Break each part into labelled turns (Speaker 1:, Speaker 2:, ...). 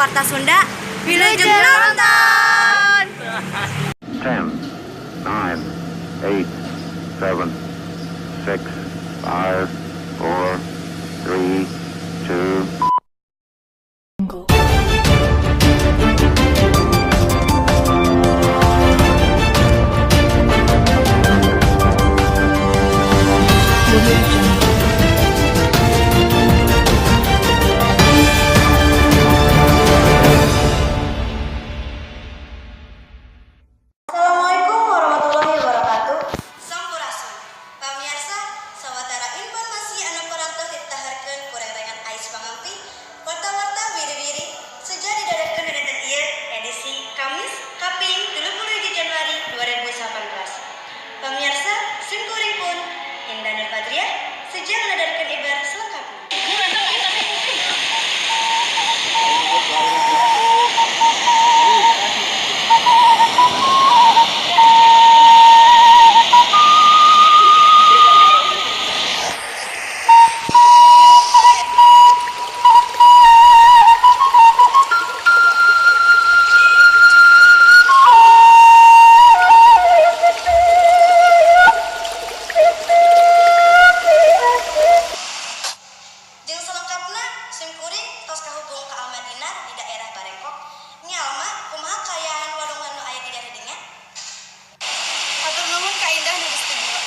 Speaker 1: Warta Sunda. Wilujeng nonton.
Speaker 2: 10, 9, 8, 7, 6, 5, 4, 3, 2.
Speaker 1: Assalamualaikum warahmatullahi wabarakatuh. Sampurasun. Pamirsa, sawatara informasi anu parantos ditaharkeun ku rerengan Ais Pangampi, warta-warta wiri-wiri seja didadeukeun dinten ieu edisi Kamis Kaping 31 Januari 2018. Pamirsa, simkuring pun Indah Nur Fadriah seja ngadadarkeun ibar selengkapna. Jeung selengkapna simkuring tos kahubung ka Almadinah di daerah Barengkok. Nya Alma, kumaha kaayaan walungan nu aya di daerah dinya?
Speaker 3: Hatur nuhun ka Indah nu di studio.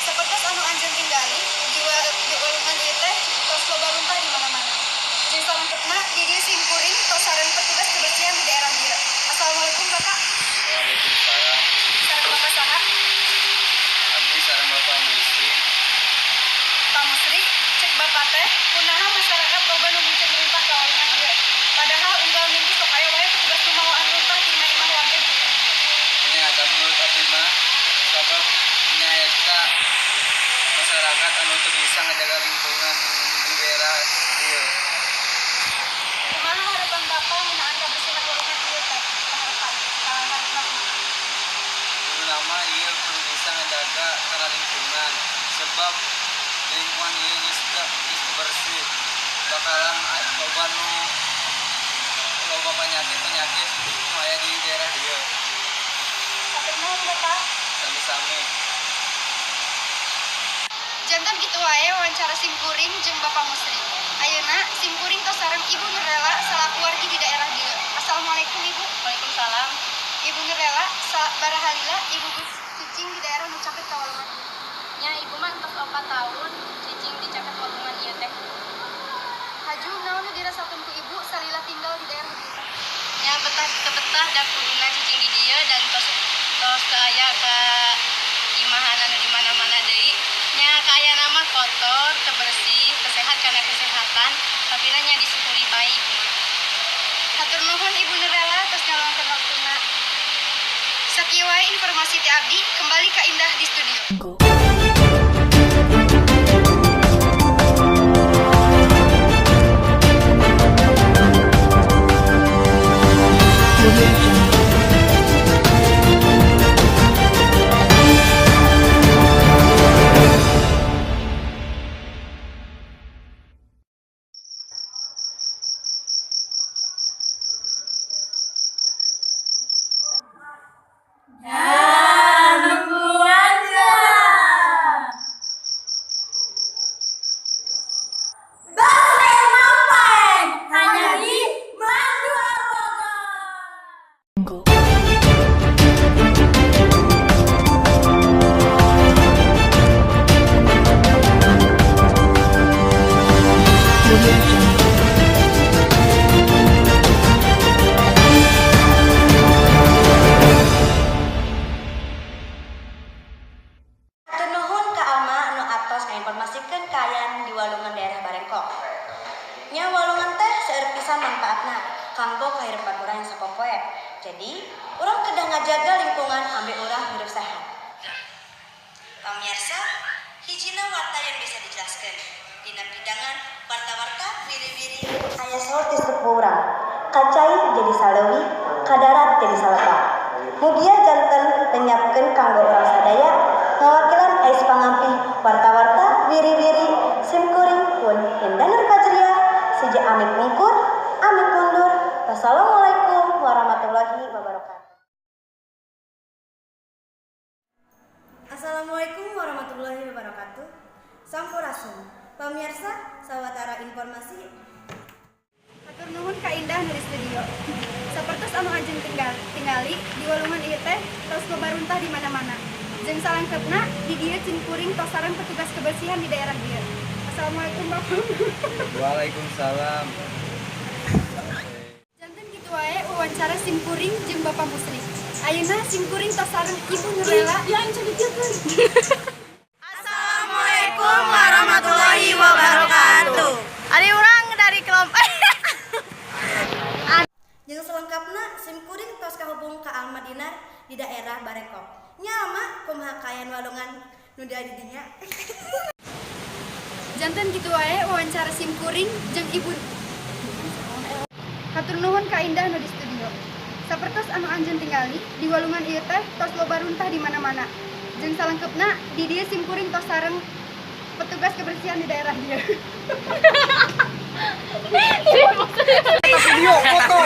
Speaker 3: Sapertos anu anjeun tinggali di walungan ieu teh tos loba runtah di mana-mana. Jeung salengkepna di dieu simkuring tos sareng petugas kebersihan di daerah dieu. Assalamualaikum Bapak.
Speaker 4: Waalaikumsalam.
Speaker 3: Sareng Bapak saha?
Speaker 4: Abdi sareng Bapak Musri.
Speaker 3: Pak Musri, cek Bapak teh kunaha masyarakat loba nu micen runtah ka walungan ieu. Padahal unggal minggu sok aya wae petugas nu mawaan runtah di imah-imah warga di daerah dieu.
Speaker 4: Ini ada menurut abdi mah sabab nyaeta masyarakat anu teu bisa ngajaga lingkungan di daerah ieu.
Speaker 3: Kumaha harapan Bapak ngeunaan kabersihan walungan ieu teh? Harapan
Speaker 4: Kudu nama ieu kudu bisa ngajaga kana lingkungan sebab lingkungan ieu geus bersih. Bakalan loba penyakit nu aya di daerah ieu.
Speaker 3: Hatur nuhun Bapak.
Speaker 4: Sami-sami.
Speaker 3: Janten kitu wae wawancara simkuring jeung Bapak Musri. Ayeuna simkuring tos sareng Ibu Nurlela salaku wargi di daerah dieu. Assalamualaikum Ibu. Waalaikumsalam. Ibu Nurlela barahalila Ibu geus cicing di daerah nu caket ka walungan ieu.
Speaker 5: Nya ibu mah entos 4 tahun cicing di caket walungan ieu teh.
Speaker 3: Haju naon nu dirasakeun ku Ibu salila tinggal di daerah dieu teh?
Speaker 5: Nya betah da kuduna cicing di dieu dan tos kaaya ka imahan anu di mana-mana deui. Nya kaayana mah kotor, teu bersih, teu sehat kana kesehatan, tapi nya disyukuri bae ibu mah.
Speaker 3: Hatur nuhun Ibu Nurlela tos ngaluangkeun waktuna. Sakieu wae informasi ti abdi, kembali ka Indah di studio.
Speaker 1: Hatur nuhun ka Alma anu atos ngainformasikeun kaayaan di walungan daerah Barengkok. Nya walungan teh seueur pisan manfaatna kanggo kahirupan urang yang sapopoe. Jadi, urang kedah ngajaga lingkungan ambe urang hirup sehat. Pamirsa, hijina warta yang bisa dijelaskeun. Dina bidangan warta-warta wiri-wiri aya saur ti sepuh urang. Kacai jadi salewi, kadarat jadi salebak. Mugia janten penyiapkeun kanggo urang sadaya ngawakilan Ais Pangampi warta-warta wiri-wiri simkuring pun Indah Nur Fadriah seja amit mungkur, amit mundur, Wassalamualaikum warahmatullahi wabarakatuh. Assalamualaikum warahmatullahi wabarakatuh. Sampurasun. Pemirsa, sawatara informasi.
Speaker 3: Hatur nuhun ka indah dari studio. Sapertos anu ajeng tingali di walungan ieu teh tos babaruntah di mana-mana. Jeung salangkeupna di dieu cingkuring tos sareng petugas kebersihan di daerah dieu. Assalamualaikum Bapak.
Speaker 4: Waalaikumsalam.
Speaker 3: Janten kitu wae wawancara simkuring jeung Bapak Musri. Ayeuna simkuring tos sareng Ibu Nurlela. Ya aing cadikeun.
Speaker 1: Assalamualaikum warahmatullahi wabarakatuh.
Speaker 3: Ari urang dari kelompok.
Speaker 1: Jeung selengkapna simkuring tos kahubung ka Al-Madinah di daerah Barekong. Nya mah kumaha kaayaan walungan nu di dinya.
Speaker 3: Janten kitu wae wawancara simkuring jeung Ibu. Hatur nuhun ka indah nu di studio. Sapertos anu anjeun tingali di walungan ieu teh tos loba runtah di mana-mana. Jeung salengkeupna di dieu simkuring tos sareng petugas kebersihan di daerah dieu.
Speaker 4: Video foto.